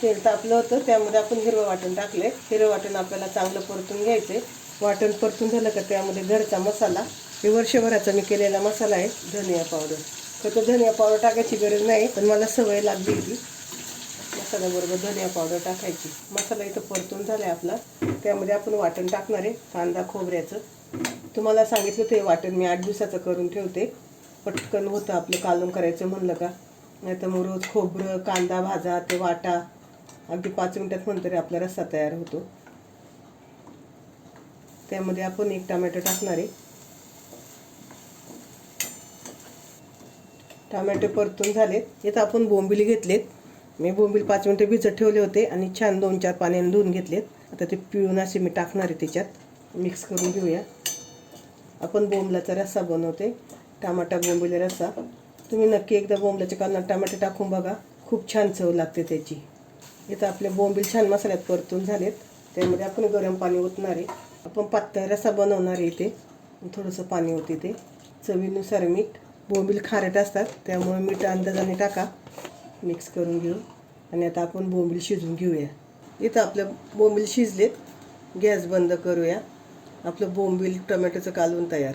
तेल तापलं होतं, त्यामध्ये आपण हिरवं वाटण टाकले. हिरवं वाटण आपल्याला चांगलं परतून घ्यायचे. वाटण परतून झालं का त्यामध्ये घरचा मसाला, हे वर्षभराचा मी केलेला मसाला आहे. धनिया पावडर, फक्त धनिया पावडर टाकायची गरज नाही, पण मला सवय लागली होती मसाल्याबरोबर धनिया पावडर टाकायची. मसाला इथं परतून झाला आहे आपला. त्यामध्ये आपण वाटण टाकणार आहे कांदा खोबऱ्याचं. तुम्हाला सांगितलं ते वाटण मी 8 दिवसाचं करून ठेवते. पटकन होतं आपलं कालवण करायचं म्हणलं का. नाही तर मग रोज खोबरं कांदा भाजा ते वाटा, अगदी 5 मिनिटात म्हणतरी आपला रस्सा तयार होतो. त्यामध्ये आपण 1 टोमॅटो टाकणार आहे. टोमॅटो परतून झालेत. इथं आपण बोंबील घेतलेत. मी बोंबील 5 मिनिटं भिजत ठेवले होते आणि छान 2-4 पाण्याने धुवून घेतलेत. आता ते पिळून असे मी टाकणार आहे त्याच्यात. मिक्स करून घेऊया. आपण बोंबलाचा रस्सा बनवते, टमाटा बोंबील रस्सा. तुम्ही नक्की एकदा बोंबलाच्या कांदा टमाटे टाकून बघा, खूप छान चव लागते त्याची. इथं आपले बोंबील छान मसाल्यात परतून झालेत. त्यामध्ये आपण गरम पाणी ओतणार आहे. आपण पातळ रस्सा बनवणार आहे. इथे थोडंसं पाणी ओतते ते. चवीनुसार मीठ. बोंबील खारट असतात त्यामुळे मीठ अंदाजाने टाका. मिक्स करून घेऊ आणि आता आपण बोंबील शिजवून घेऊया. इथं आपलं बोंबील शिजलेत. गॅस बंद करूया. आपलं बोंबील टोमॅटोचं कालवण तयार.